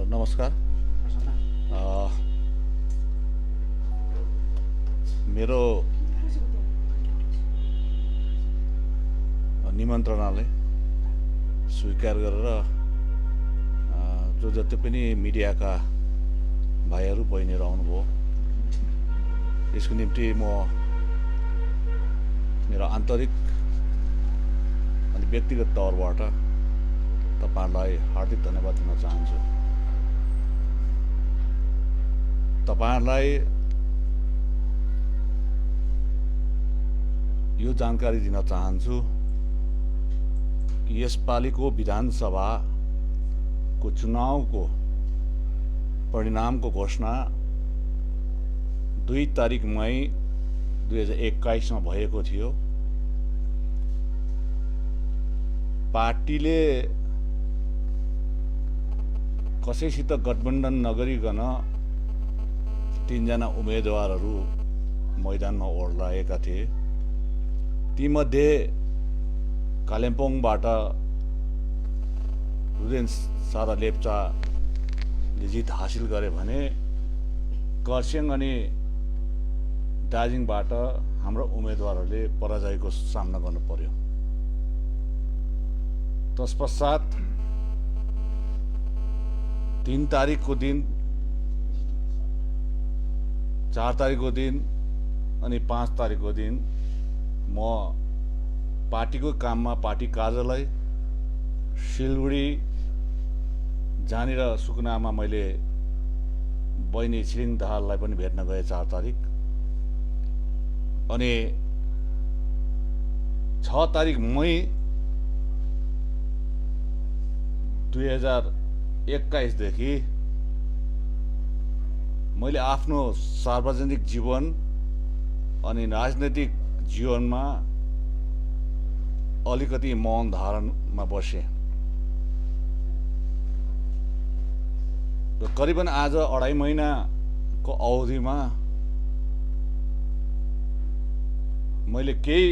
नमस्कार। मेरो निमन्त्रणाले स्वीकार गरेर जो जति पनि मिडियाका भाइहरू बहिनीहरू आउनुभयो, यसको निम्ति म मेरो आन्तरिक अनि व्यक्तिगत तौरबाट तपाईहरुलाई हार्दिक धन्यवाद दिन चाहन्छु। तपाईहरुलाई यो जानकारी दिन चाहन्छु कि यसपालिको विधानसभाको चुनावको परिणामको घोषणा 2 तारिक मई 2021 मा भएको थियो। पार्टीले कसैसित गठबन्धन नगरिकन 3 जना उम्मेदवारहरू मैदानमा ओर्लाएका थिए। तीमध्ये कालिम्पोङबाट रुदेन सारा लेप्चाले जित हासिल गरे भने खरसाङ अनि दार्जिलिङबाट हाम्रो उम्मेदवारहरूले पराजयको सामना गर्नु पर्यो। तत्पश्चात 3 तारिकको दिन, 4 तारिकको दिन अनि 5 तारिकको दिन म पार्टीको काममा पार्टी कार्यालय सिलगढी जानेर सुकुनामा मैले बहिनी छिरिङ दाहाललाई पनि भेट्न गए 4 तारिक। अनि 6 तारिक मई 2021 देखि मैले आफ्नो सार्वजनिक जीवन अनि राजनैतिक जीवनमा अलिकति मौन धारणमा बसे। करिबन आज 2.5 महिनाको अवधिमा मैले केही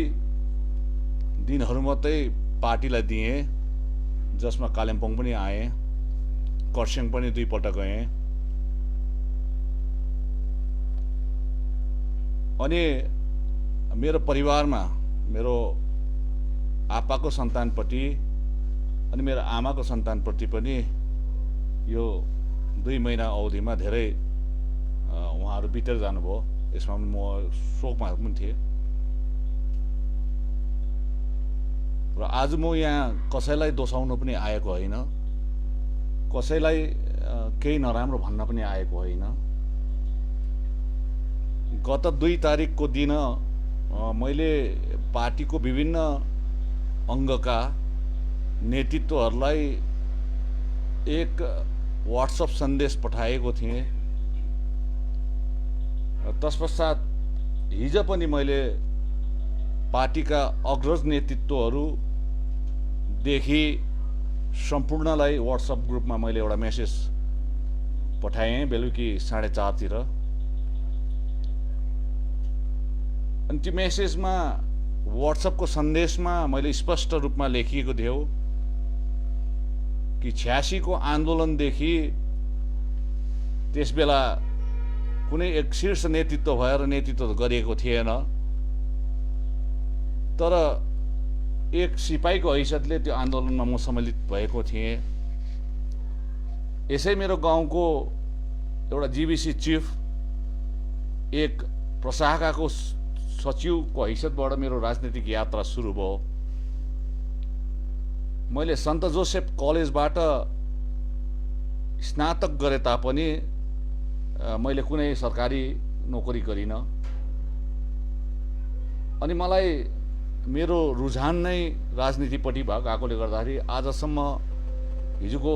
दिनहरू मात्रै पार्टीलाई दिएँ, जसमा कालिम्पोङ पनि आएँ, खरसाङ पनि 2 पल्ट गएँ। अनि मेरो परिवारमा मेरो आप्पाको सन्तानप्रति अनि मेरो आमाको सन्तानप्रति पनि यो 2 महिना अवधिमा धेरै उहाँहरू बितेर जानुभयो। यसमा पनि म शोकमा पनि थिएँ। र आज म यहाँ कसैलाई दोषाउन पनि आएको होइन, कसैलाई केही नराम्रो भन्न पनि आएको होइन। गत 2 तारिकको दिन मैले पार्टीको विभिन्न अङ्गका नेतृत्वहरूलाई एक व्हाट्सएप सन्देश पठाएको थिएँ। तत्पश्चात हिजो पनि मैले पार्टीका अग्रज नेतृत्वहरूदेखि सम्पूर्णलाई व्हाट्सएप ग्रुपमा मैले एउटा मेसेज पठाएँ बेलुकी 4:30 तिर। अनि त्यो मेसेजमा व्हाट्सएपको सन्देशमा मैले स्पष्ट रूपमा लेखिएको थियो कि 86 को आन्दोलनदेखि त्यसबेला कुनै एक शीर्ष नेतृत्व भएर नेतृत्व गरिएको थिएन, तर एक सिपाहीको हैसियतले त्यो आन्दोलनमा म सम्मिलित भएको थिएँ। यसै मेरो गाउँको एउटा जीबीसी चिफ एक प्रशाखाको सचिवको हैसियतबाट मेरो राजनीतिक यात्रा सुरु भयो। मैले सन्त जोसेफ कलेजबाट स्नातक गरे तापनि मैले कुनै सरकारी नोकरी गरिनँ। अनि मलाई मेरो रुझान नै राजनीतिपट्टि भएकोले गर्दाखेरि आजसम्म हिजोको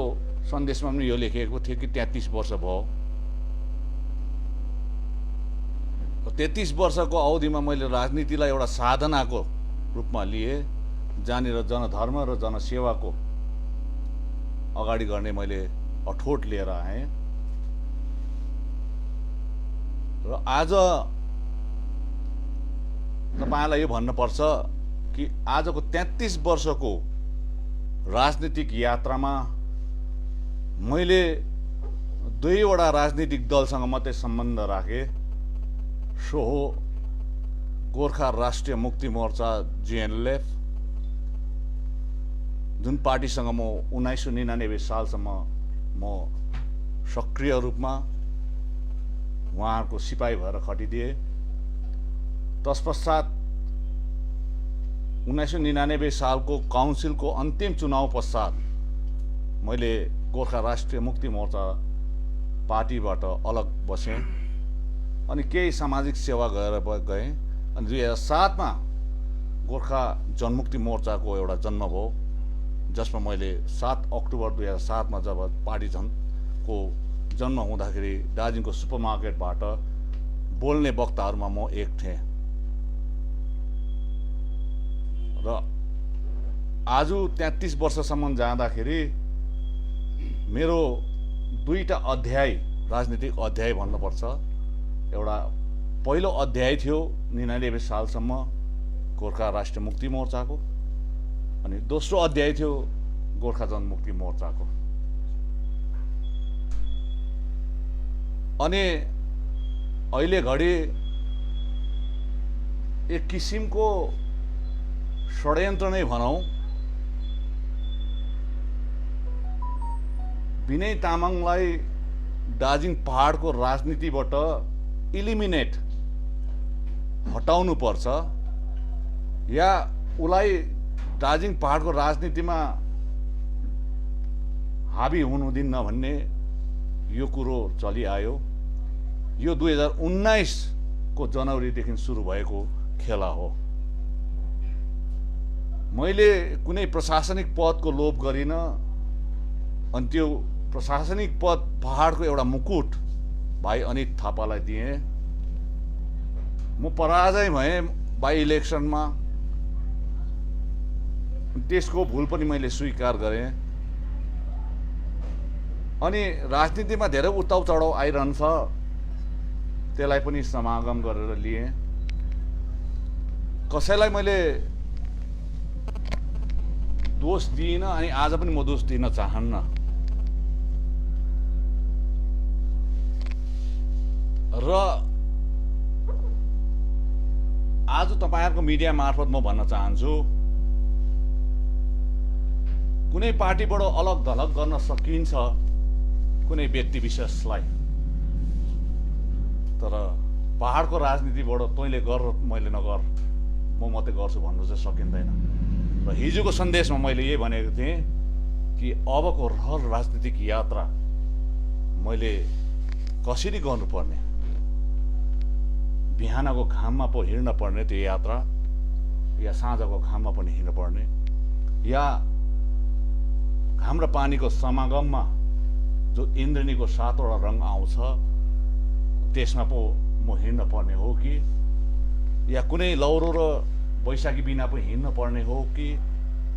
सन्देशमा पनि यो लेखिएको थियो कि 33 वर्ष भयो। 33 वर्षको अवधिमा मैले राजनीतिलाई एउटा साधनाको रूपमा लिए, जहाँनिर जनधर्म र जनसेवाको अगाडि गर्ने मैले अठोट लिएर आएँ। र आज तपाईलाई यो भन्नुपर्छ कि आजको 33 वर्षको राजनीतिक यात्रामा मैले दुईवटा राजनीतिक दलसँग मात्रै सम्बन्ध राखेँ। सो हो गोर्खा राष्ट्रिय मुक्ति मोर्चा जिएनएलएफ, जुन पार्टीसँग म 1999 सालसम्म म सक्रिय रूपमा उहाँहरूको सिपाही भएर खटिदिए। तत्पश्चात 1999 सालको काउन्सिलको अन्तिम चुनाव पश्चात मैले गोर्खा राष्ट्रिय मुक्ति मोर्चा पार्टीबाट अलग बसेँ अनि केही सामाजिक सेवा गरेर गएँ। अनि 2007 मा गोर्खा जनमुक्ति मोर्चाको एउटा जन्म भयो, जसमा मैले 7 अक्टोबर 2007 मा जब पार्टी को जन्म हुँदाखेरि दार्जिलिङको सुपरमार्केटबाट बोल्ने वक्ताहरूमा म एक थिएँ। र आज 33 वर्षसम्म जाँदाखेरि मेरो दुईटा अध्याय, राजनीतिक अध्याय भन्नुपर्छ। एउटा पहिलो अध्याय थियो 99 सालसम्म गोर्खा राष्ट्रिय मुक्ति मोर्चाको, अनि दोस्रो अध्याय थियो गोर्खा जनमुक्ति मोर्चाको। अनि अहिले घडी एक किसिमको षड्यन्त्र नै भनौँ, विनय तामाङलाई दार्जिलिङ पहाडको राजनीतिबाट इलिमिनेट हटाउनु पर्छ या उलाई दार्जिलिङ पहाडको राजनीतिमा हाबी हुनु दिन्न भन्ने यो कुरो चलिआयो। यो 2019 को जनवरीदेखि सुरु भएको खेला हो। मैले कुनै प्रशासनिक पदको लोभ गरिन, अनि त्यो प्रशासनिक पद पहाडको एउटा मुकुट भाइ अनित थापालाई दिएँ। म पराजय भएँ बाई इलेक्सनमा, त्यसको भुल पनि मैले स्वीकार गरेँ। अनि राजनीतिमा धेरै उताउ चढाउ आइरहन्छ, त्यसलाई पनि समागम गरेर लिएँ। कसैलाई मैले दोष दिइनँ अनि आज पनि म दोष दिन चाहन्न। र आज तपाईहरुको मिडिया मार्फत म भन्न चाहन्छु, कुनै पार्टीबाट अलग धलग गर्न सकिन्छ कुनै व्यक्ति विशेषलाई, तर पहाडको राजनीतिबाट तैँले गर मैले नगर म मात्रै गर्छु भन्नु चाहिँ सकिँदैन। र हिजोको सन्देशमा मैले यही भनेको थिएँ कि अबको रहल राजनीतिक यात्रा मैले कसरी गर्नुपर्ने, बिहानको घाममा पो हिँड्न पर्ने त्यो यात्रा, या साँझको घाममा पनि हिँड्न पर्ने, या घाम र पानीको समागममा जो इन्द्रनीको 7वटा रङ आउँछ त्यसमा पो म हिँड्न पर्ने हो कि, या कुनै लौरो र बैशाखी बिना पो हिँड्न पर्ने हो कि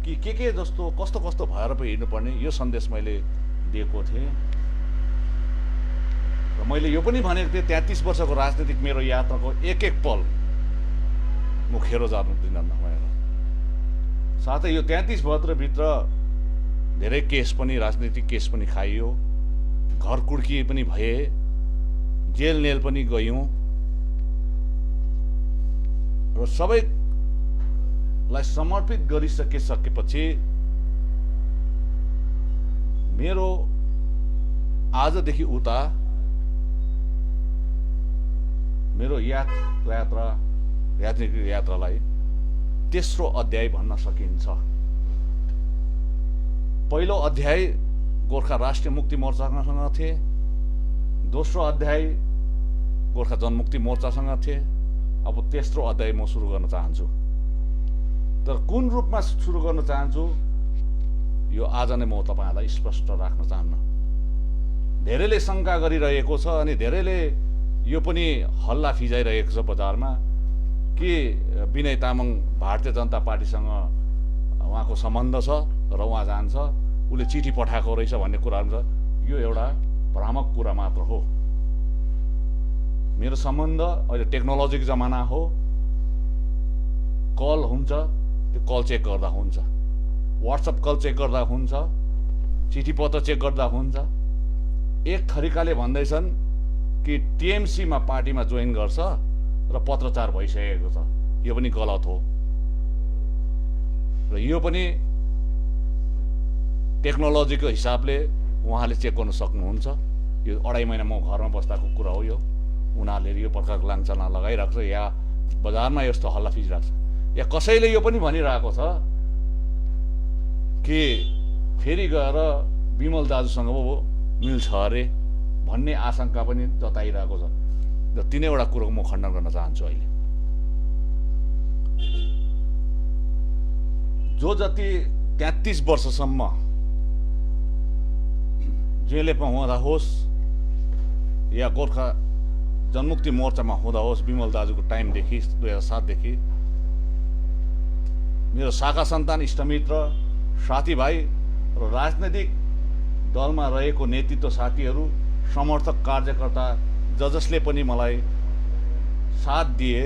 के जस्तो कस्तो कस्तो भएर पो हिँड्नु पर्ने, यो सन्देश मैले दिएको थिएँ। र मैले यो पनि भनेको थिएँ 33 वर्षको राजनीतिक मेरो यात्राको एक एक पल म खेरो जानु दिन नभएर। साथै यो 33 वर्षभित्र धेरै केस पनि, राजनीतिक केस पनि खाइयो, घर कुड्की पनि भए, जेल नेल पनि गयौँ, र सबैलाई समर्पित गरिसकेपछि मेरो आजदेखि उता मेरो यात्रा राजनीतिक यात्रालाई तेस्रो अध्याय भन्न सकिन्छ। पहिलो अध्याय गोर्खा राष्ट्रिय मुक्ति मोर्चासँग थिए, दोस्रो अध्याय गोर्खा जनमुक्ति मोर्चासँग थिए। अब तेस्रो अध्याय म सुरु गर्न चाहन्छु, तर कुन रूपमा सुरु गर्न चाहन्छु यो आज नै म तपाईँहरूलाई स्पष्ट राख्न चाहन्न। धेरैले शङ्का गरिरहेको छ अनि धेरैले यो पनि हल्ला फिजाइरहेको छ बजारमा कि विनय तामाङ भारतीय जनता पार्टीसँग उहाँको सम्बन्ध छ र उहाँ जान्छ, उसले चिठी पठाएको रहेछ भन्ने कुराहरू छ। यो एउटा भ्रामक कुरा मात्र हो। मेरो सम्बन्ध अहिले टेक्नोलोजीको जमाना हो, कल हुन्छ, त्यो कल चेक गर्दा हुन्छ, व्हाट्सएप कल चेक गर्दा हुन्छ, चिठी पत्र चेक गर्दा हुन्छ। एक थरीकाले भन्दैछन् कि टिएमसीमा पार्टीमा जोइन गर्छ र पत्रचार भइसकेको छ, यो पनि गलत हो। र यो पनि टेक्नोलोजीको हिसाबले उहाँले चेक गर्न सक्नुहुन्छ। यो 2.5 महिना म घरमा बस्दाको कुरा हो। यो उनीहरूले यो प्रकारको लाञ्छना लगाइरहेको छ या बजारमा यस्तो हल्ला फिजिरहेको छ, या कसैले यो पनि भनिरहेको छ कि फेरि गएर विमल दाजुसँग मिल्छ अरे भन्ने आशंका पनि जताइरहेको छ। र तीनैवटा कुरोको म खण्डन गर्न चाहन्छु। अहिले जो जति 33 वर्षसम्म जेलेमा हुँदा होस् या गोर्खा जनमुक्ति मोर्चामा हुँदा होस्, विमल दाजुको टाइमदेखि 2007देखि मेरो शाखा सन्तान, इष्टमित्र, साथीभाइ र राजनैतिक दलमा रहेको नेतृत्व साथीहरू, समर्थक, कार्यकर्ता जसले पनि मलाई साथ दिए,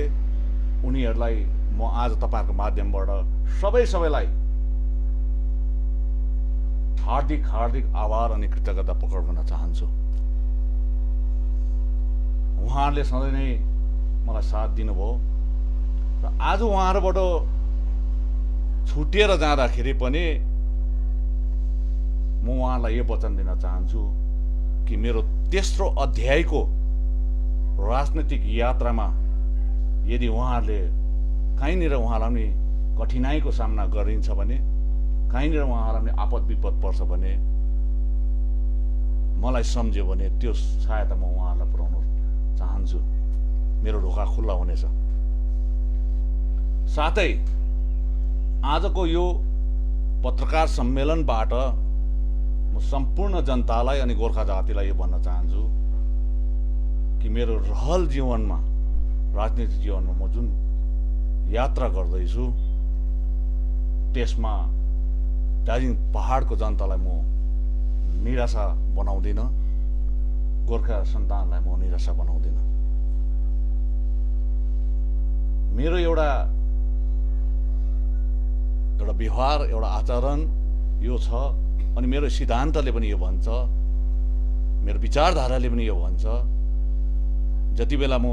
उनीहरूलाई म आज तपाईँहरूको माध्यमबाट सबैलाई हार्दिक आभार अनि कृतज्ञता प्रकट गर्न चाहन्छु। उहाँहरूले सधैँ नै मलाई साथ दिनुभयो र आज उहाँहरूबाट छुटिएर जाँदाखेरि पनि म उहाँलाई यो वचन दिन चाहन्छु कि मेरो तेस्रो अध्यायको राजनीतिक यात्रामा यदि उहाँहरूले कहीँनिर उहाँलाई पनि कठिनाइको सामना गरिन्छ भने, कहीँनिर उहाँहरूलाई पनि आपद विपद पर्छ भने, मलाई सम्झ्यो भने त्यो सहायता म उहाँहरूलाई पुर्याउन चाहन्छु। मेरो ढोका खुल्ला हुनेछ। साथै आजको यो पत्रकार सम्मेलनबाट म सम्पूर्ण जनतालाई अनि गोर्खा जातिलाई यो भन्न चाहन्छु कि मेरो रहल जीवनमा, राजनीतिक जीवनमा म जुन यात्रा गर्दैछु त्यसमा दार्जिलिङ पहाडको जनतालाई म निराशा बनाउँदिनँ, गोर्खा सन्तानलाई म निराशा बनाउँदिनँ। मेरो एउटा व्यवहार, एउटा आचरण यो छ अनि मेरो सिद्धान्तले पनि यो भन्छ, मेरो विचारधाराले पनि यो भन्छ। जति बेला म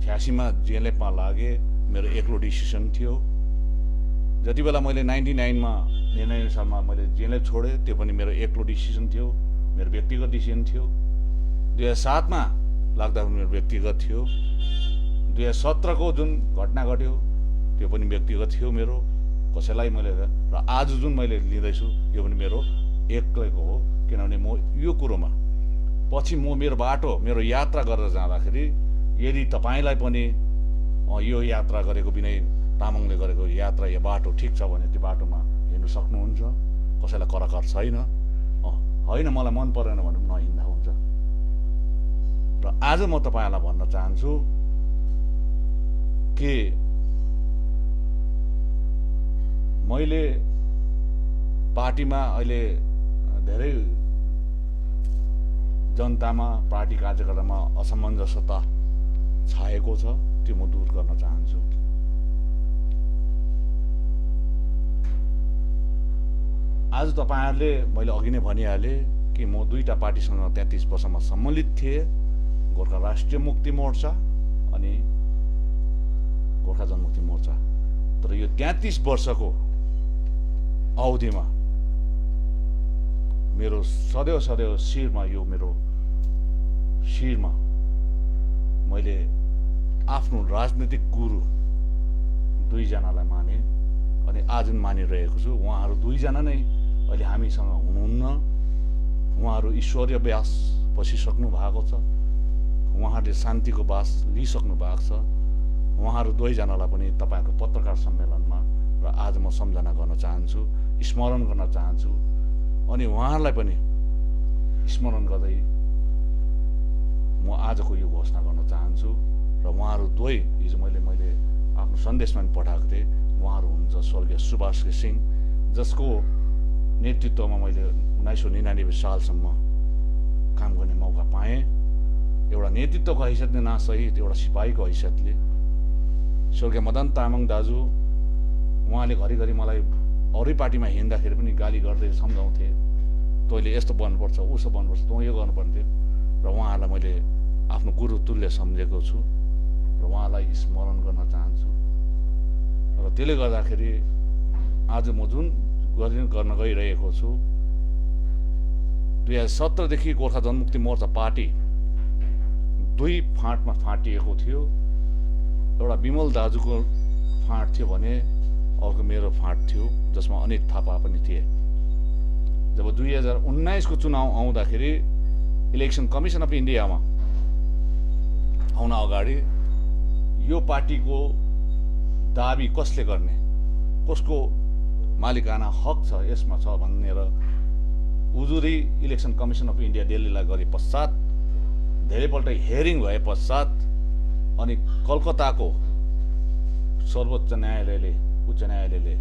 86मा जेएलएफमा लागे मेरो एक्लो डिसिसन थियो। जति बेला मैले 99मा 99 सालमा मैले जेएलएफ छोडे त्यो पनि मेरो एक्लो डिसिसन थियो, मेरो व्यक्तिगत डिसिसन थियो। 2007मा लाग्दा मेरो व्यक्तिगत थियो। 2017को जुन घटना घट्यो त्यो पनि व्यक्तिगत थियो मेरो, कसैलाई मैले, र आज जुन मैले लिँदैछु यो पनि मेरो एक्लैको हो। किनभने म यो कुरोमा पछि म मेरो बाटो, मेरो यात्रा गरेर जाँदाखेरि यदि तपाईँलाई पनि यो यात्रा गरेको, विनय तामाङले गरेको यात्रा, यो बाटो ठिक छ भने त्यो बाटोमा हिँड्नु सक्नुहुन्छ। कसैलाई कराकर छैन। होइन मलाई मन परेन भने नहिँड्दा हुन्छ। र आज म तपाईँहरूलाई भन्न चाहन्छु कि मैले पार्टीमा अहिले धेरै जनतामा, पार्टी कार्यकर्तामा असमञ्जसता छाएको छ, त्यो म दूर गर्न चाहन्छु। आज तपाईँहरूले, मैले अघि नै भनिहालेँ कि म दुईटा पार्टीसँग 33 वर्षमा सम्मिलित थिएँ, गोर्खा राष्ट्रिय मुक्ति मोर्चा अनि गोर्खा जनमुक्ति मोर्चा। तर यो 33 वर्षको अवधिमा मेरो सदैव शिरमा, यो मेरो शिरमा मैले आफ्नो राजनीतिक गुरु दुईजनालाई माने अनि आज मानिरहेको छु। उहाँहरू दुईजना नै अहिले हामीसँग हुनुहुन्न। उहाँहरू ईश्वरीय व्यास बसिसक्नु भएको छ। उहाँहरूले शान्तिको बास लिइसक्नु भएको छ। उहाँहरू दुवैजनालाई पनि तपाईँहरूको पत्रकार सम्मेलनमा र आज म सम्झना गर्न चाहन्छु, स्मरण गर्न चाहन्छु। अनि उहाँहरूलाई पनि स्मरण गर्दै म आजको यो घोषणा गर्न चाहन्छु। र उहाँहरू दुवै हिजो मैले आफ्नो सन्देशमा पनि पठाएको थिएँ। उहाँहरू हुनुहुन्छ स्वर्गीय सुभाष घिसिङ, जसको नेतृत्वमा मैले 1999 सालसम्म काम गर्ने मौका पाएँ। एउटा नेतृत्वको हैसियतले नसहित एउटा सिपाहीको हैसियतले। स्वर्गीय मदन तामाङ दाजु, उहाँले घरिघरि मलाई अरू पार्टीमा हिँड्दाखेरि पनि गाली गर्दै सम्झाउँथे, तैँले यस्तो बन्नुपर्छ, उसो बन्नुपर्छ, तँ यो गर्नुपर्ने थियो। र उहाँहरूलाई मैले आफ्नो गुरु तुल्य सम्झेको छु र उहाँलाई स्मरण गर्न चाहन्छु। र त्यसले गर्दाखेरि आज म जुन गर्न गइरहेको छु, 2017 देखि गोर्खा जनमुक्ति मोर्चा पार्टी दुई फाँटमा फाँटिएको थियो। एउटा विमल दाजुको फाँट थियो भने अर्को मेरो फाँट थियो, जसमा अनित थापा पनि थिए। जब 2019 को चुनाव आउँदाखेरि इलेक्सन कमिसन अफ इन्डियामा आउन अगाडि यो पार्टीको दाबी कसले गर्ने, कसको मालिकाना हक छ यसमा छ भनेर उजुरी इलेक्सन कमिसन अफ इन्डिया दिल्लीलाई गरे पश्चात, धेरैपल्ट हियरिङ भए पश्चात अनि कलकत्ताको सर्वोच्च न्यायालयले, उच्च न्यायालयले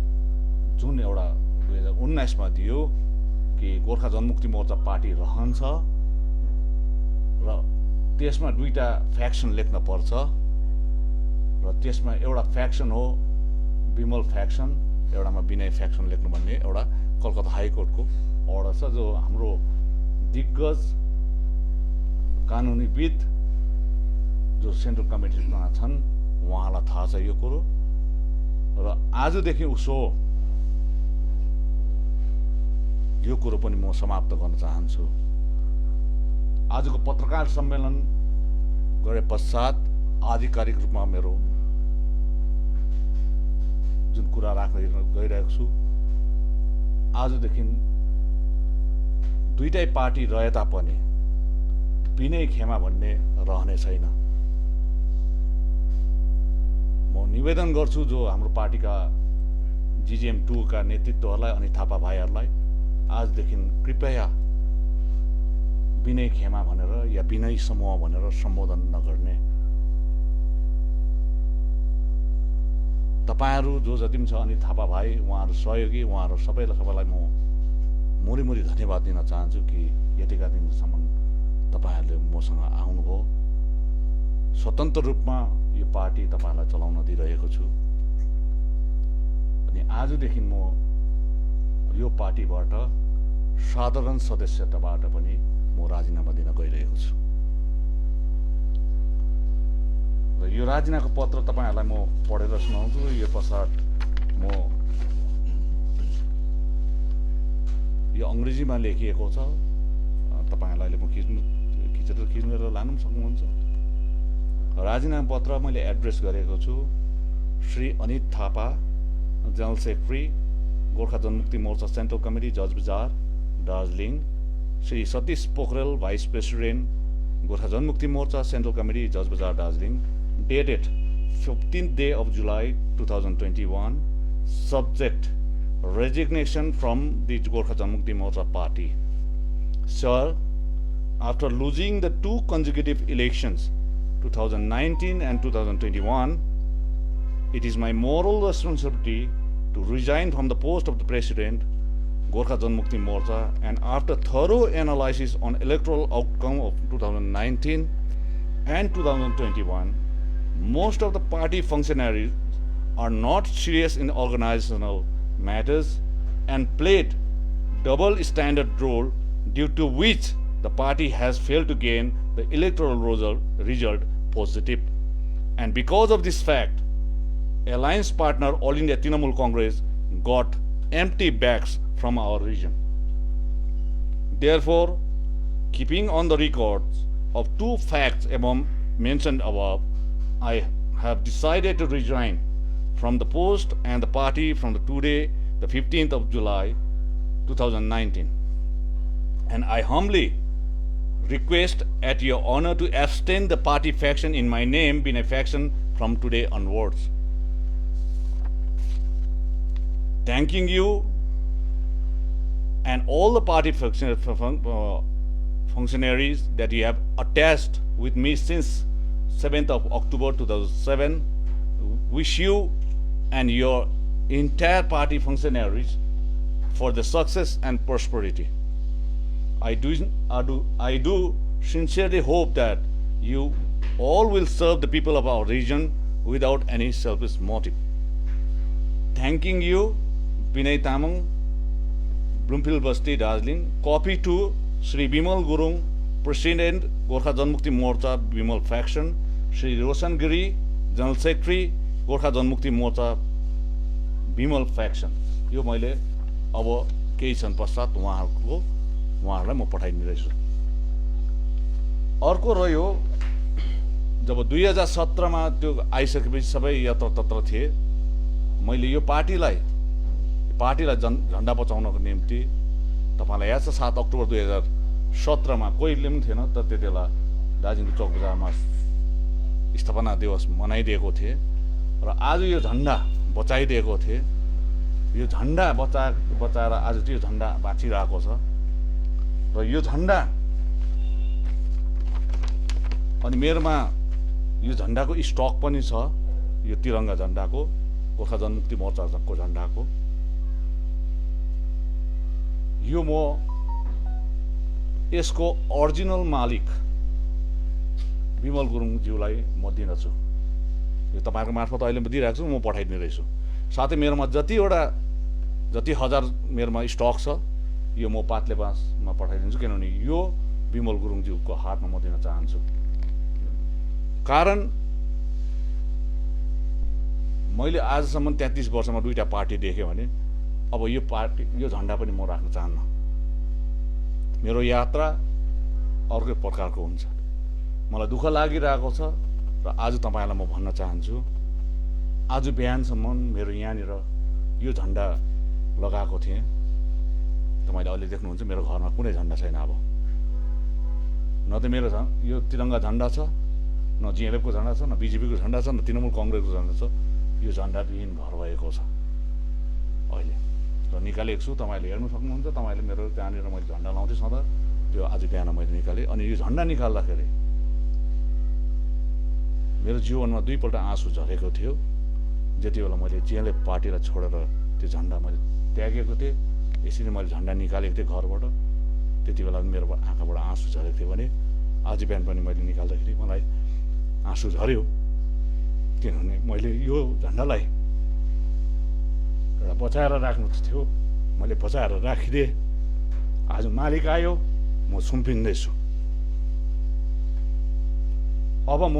जुन एउटा 2019 मा दियो कि गोर्खा जनमुक्ति मोर्चा पार्टी रहन्छ र त्यसमा दुईटा फ्याक्सन लेख्न पर्छ र त्यसमा एउटा फ्याक्सन हो विमल फ्याक्सन, एउटामा विनय फ्याक्सन लेख्नु भन्ने एउटा कलकत्ता हाइकोर्टको अर्डर छ, जो हाम्रो दिग्गज कानुनीविद जो सेन्ट्रल कमिटीमा छन् उहाँलाई थाहा छ यो कुरो। र आजदेखि उसो यो कुरो पनि म समाप्त गर्न चाहन्छु। आजको पत्रकार सम्मेलन गरे पश्चात आधिकारिक रूपमा मेरो जुन कुरा राख्न गइरहेको छु, आजदेखि दुईटै पार्टी रहे तापनि विनय खेमा भन्ने रहने छैन। म निवेदन गर्छु जो हाम्रो पार्टीका GGM2 का नेतृत्वहरूलाई अनि थापा भाइहरूलाई, आजदेखि कृपया विनय खेमा भनेर या विनय समूह भनेर सम्बोधन नगर्ने। तपाईहरू जो जति पनि छ अनि थापा भाइ, उहाँहरू सहयोगी, उहाँहरू सबैलाई म मुरी धन्यवाद दिन चाहन्छु कि यतिका दिनसम्म तपाईहरूले मसँग आउनुभयो। स्वतन्त्र रूपमा यो पार्टी तपाईलाई चलाउन दिइरहेको छु अनि आजदेखि म यो पार्टीबाट साधारण सदस्यताबाट पनि म राजीनामा दिन गइरहेको छु। र यो राजीनामाको पत्र तपाईहरूलाई म पढेर सुनाउँछु। यो पश्चात म यो अङ्ग्रेजीमा लेखिएको छ, तपाईहरूलाई म खिचेर लानु सक्नुहुन्छ। राजीनामा पत्र मैले एड्रेस गरेको छु Shri Anit Thapa, general secretary Gorkha Janmukti Morcha central committee जज बजार Darjeeling, Shri Satish Pokharel, vice president Gorkha Janmukti Morcha central committee जज बजार Darjeeling, dated 15th day of July 2021, subject resignation from the Gorkha Janmukti Morcha party. Sir, after losing the two consecutive elections, 2019 and 2021, it is my moral responsibility to resign from the post of the President, Gorkha Janmukti Morcha, and after thorough analysis on electoral outcome of 2019 and 2021, most of the party functionaries are not serious in organizational matters and played double standard role, due to which the party has failed to gain the electoral result positive. And because of this fact, alliance partner All India Trinamool Congress got empty bags from our region. Therefore, keeping on the records of two facts mentioned above, I have decided to resign from the post and the party from the today, the 15th of July, 2019. And I humbly request at your honor to abstain the party faction in my name benefaction from today onwards. Thanking you and all the party functionaries that you have attached with me since 7th of October 2007. Wish you and your entire party functionaries for the success and prosperity. I do sincerely hope that you all will serve the people of our region without any selfish motive. Thanking you, Binay Tamang, Bloomfield Basti, Darjeeling. Copy to Sri Bimal Gurung, President, Gorkha Janmukti Morcha, Bimal Faction, Sri Roshan Giri, General Secretary, Gorkha Janmukti Morcha, Bimal Faction. यो मैले अब केही क्षण पश्चात उहाँहरूलाई म पठाइदिने रहेछु। अर्को रह्यो, जब 2017 मा त्यो आइसकेपछि सबै यत्रतत्र थिए, मैले यो पार्टीलाई झन्डा बचाउनको निम्ति तपाईलाई याद छ 7 अक्टोबर 2017 मा कोहीले पनि थिएन त त्यति बेला दार्जिलिङ चौक बजारमा स्थापना दिवस मनाइदिएको थिए र आज यो झन्डा बचाइदिएको थिए। यो झन्डा बचाएर आज त्यो झन्डा बाँचिरहेको छ र यो झन्डा अनि मेरोमा यो झन्डाको स्टक पनि छ, यो तिरङ्गा झन्डाको, गोर्खा जनमुक्ति मोर्चाको झन्डाको। यो म यसको ओरिजिनल मालिक बिमल गुरुङज्यूलाई म दिन्छु। यो तपाईहरुको मार्फत अहिले म दिइरहेको छु, म पठाइदिने रहेछु। साथै मेरोमा जति हजार मेरोमा स्टक छ यो म पातले बाँसमा पठाइदिन्छु, किनभने यो बिमल गुरुङज्यूको हातमा म दिन चाहन्छु। कारण मैले आजसम्म 33 वर्षमा दुईटा पार्टी देखेँ भने अब यो झन्डा पनि म राख्न चाहन्न। मेरो यात्रा अर्कै प्रकारको हुन्छ। मलाई दुःख लागिरहेको छ र आज तपाईहरुलाई म भन्न चाहन्छु, आज बिहानसम्म मेरो यहाँनिर यो झन्डा लगाएको थिएँ। तपाईले अहिले देख्नुहुन्छ मेरो घरमा कुनै झन्डा छैन। अब न त मेरो यो तिरङ्गा झन्डा छ, न जिएलएफको झन्डा छ, न बिजेपीको झन्डा छ, न तृणमूल कांग्रेसको झन्डा छ। यो झन्डा विहीन घर भएको छ अहिले र निकालेको छु। तपाईले हेर्न सक्नुहुन्छ, तपाईले मेरो त्यहाँनिर मैले झन्डा लाउँथे सदा, त्यो आज बिहान मैले निकालेँ। अनि यो झन्डा निकाल्दाखेरि मेरो जीवनमा दुईपल्ट आँसु झरेको थियो। जति बेला मैले जिएलएफ पार्टीलाई छोडेर त्यो झन्डा मैले त्यागेको थिएँ, यसरी मैले झन्डा निकालेको थिएँ घरबाट, त्यति बेला मेरो आँखाबाट आँसु झरेको थियो भने आज बिहान पनि मैले निकाल्दाखेरि मलाई आँसु झर्यो। किनभने मैले यो झन्डालाई एउटा बचाएर राख्नु थियो, मैले बचाएर राखिदिएँ। आज मालिक आयो, म सुम्पिँदैछु। अब म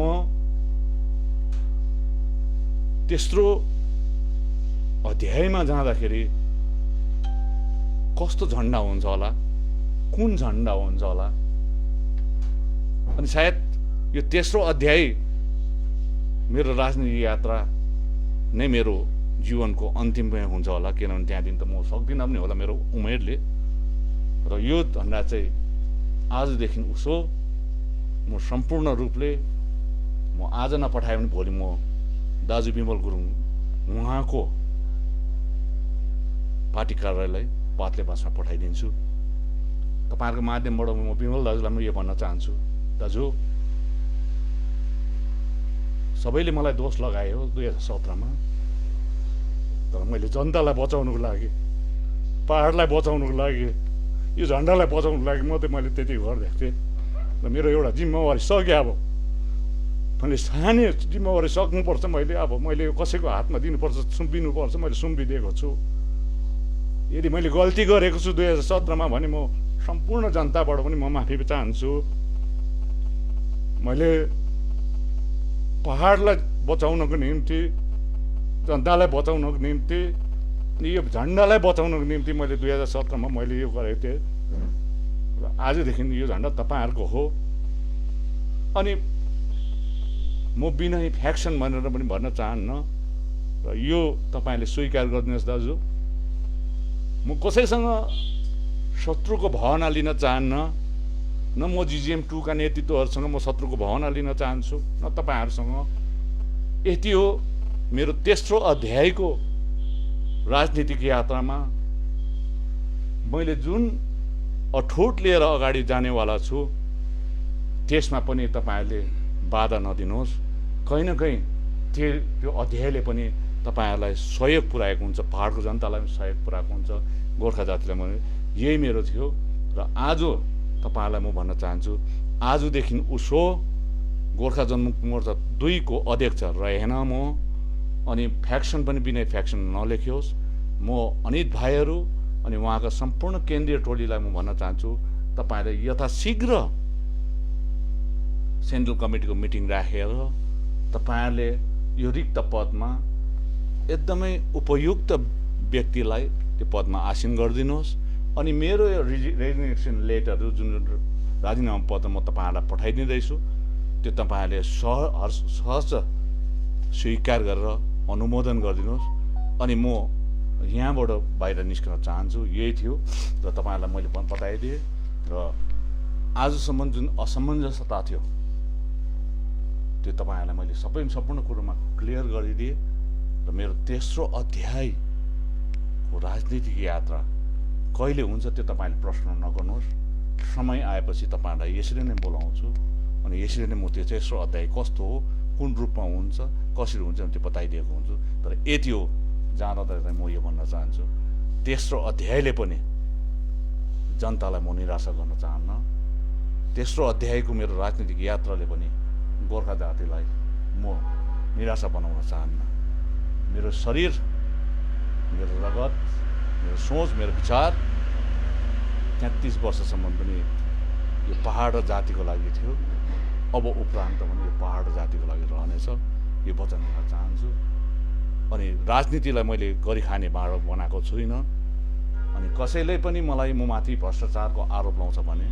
तेस्रो अध्यायमा जाँदाखेरि कस्तो झन्डा हुन्छ होला, कुन झन्डा हुन्छ होला, अनि सायद यो तेस्रो अध्याय मेरो राजनीतिक यात्रा नै मेरो जीवनको अन्तिममै हुन्छ होला। किनभने त्यहाँदेखि त म सक्दिनँ पनि होला मेरो उमेरले। र यो झन्डा चाहिँ आजदेखि उसो म सम्पूर्ण रूपले म आज नपठाए पनि भोलि म दाजु बिमल गुरुङ उहाँको पार्टी कार्यालय पातले बाँसमा पठाइदिन्छु। तपाईहरुको माध्यमबाट म बिमल दाजुलाई पनि यो भन्न चाहन्छु, दाजु सबैले मलाई दोष लगायो 2017 मा, तर मैले जनतालाई बचाउनको लागि, पहाडलाई बचाउनको लागि, यो झन्डालाई बचाउनको लागि मैले त्यति गरिदिएको थिएँ र मेरो एउटा जिम्मेवारी सके। अब मैले सानै जिम्मेवारी सक्नुपर्छ। मैले कसैको हातमा दिनुपर्छ, सुम्पिनुपर्छ, मैले सुम्पिदिएको छु। यदि मैले गल्ती गरेको छु 2017 मा भने म सम्पूर्ण जनताबाट पनि म माफी चाहन्छु। मैले पहाडलाई बचाउनको निम्ति, जनतालाई बचाउनको निम्ति, यो झन्डालाई बचाउनको निम्ति मैले 2017 मा मैले यो गरेको थिएँ र आजदेखि यो झन्डा तपाईहरुको हो। अनि म बिना फ्याक्सन भनेर पनि भन्न चाहन्न र यो तपाईँले स्वीकार गरिदिनुहोस् दाजु। म कसैसँग शत्रुको भावना लिन चाहन्न, न म GGM2 का नेतृत्वहरूसँग म शत्रुको भावना लिन चाहन्छु, न तपाईँहरूसँग। यति हो मेरो तेस्रो अध्यायको राजनीतिक यात्रामा मैले जुन अठोट लिएर अगाडि जानेवाला छु त्यसमा पनि तपाईँहरूले बाधा नदिनुहोस्। कहीँ न कहीँ त्यो अध्यायले पनि तपाईँहरूलाई सहयोग पुर्याएको हुन्छ, पहाडको जनतालाई पनि सहयोग पुर्याएको हुन्छ, गोर्खा जातिलाई पनि। यही मेरो थियो र आज तपाईँहरूलाई म भन्न चाहन्छु, आजदेखि उसो गोर्खा जनमुक्ति मोर्चा 2 को अध्यक्ष रहेन म। अनि फ्याक्सन पनि बिना फ्याक्सन नलेखियोस्। म अनित भाइहरू अनि उहाँका सम्पूर्ण केन्द्रीय टोलीलाई म भन्न चाहन्छु, तपाईँहरूले यथाशीघ्र सेन्ट्रल कमिटीको मिटिङ राखेर तपाईँहरूले यो रिक्त पदमा एकदमै उपयुक्त व्यक्तिलाई त्यो पदमा आसीन गरिदिनुहोस्। अनि मेरो रेजिग्नेसन लेटरहरू जुन राजीनामा पत्र म तपाईँहरूलाई पठाइदिँदैछु त्यो तपाईँहरूले सहज स्वीकार गरेर अनुमोदन गरिदिनुहोस्। अनि म यहाँबाट बाहिर निस्कन चाहन्छु। यही थियो र तपाईँहरूलाई मैले बताइदिएँ र आजसम्म जुन असमञ्जसता थियो त्यो तपाईँहरूलाई मैले सम्पूर्ण कुरोमा क्लियर गरिदिएँ र मेरो तेस्रो अध्यायको राजनीतिक यात्रा कहिले हुन्छ त्यो तपाईँले प्रश्न नगर्नुहोस्। समय आएपछि तपाईँहरूलाई यसरी नै बोलाउँछु अनि यसरी नै म त्यो तेस्रो अध्याय कस्तो हो, कुन रूपमा हुन्छ, कसरी हुन्छ त्यो बताइदिएको हुन्छु। तर यति हो जाँदा म यो भन्न चाहन्छु, तेस्रो अध्यायले पनि जनतालाई म निराशा गर्न चाहन्न। तेस्रो अध्यायको मेरो राजनीतिक यात्राले पनि गोर्खा जातिलाई म निराशा बनाउन चाहन्न। मेरो शरीर, मेरो रगत, मेरो सोच, मेरो विचार 33 वर्षसम्म पनि यो पहाड र जातिको लागि थियो। अब उपरान्त पनि यो पहाड र जातिको लागि रहनेछ, यो वचन दिन चाहन्छु। अनि राजनीतिलाई मैले गरी खाने भाँडो बनाएको छुइनँ। अनि कसैले पनि मलाई म माथि भ्रष्टाचारको आरोप लाउँछ भने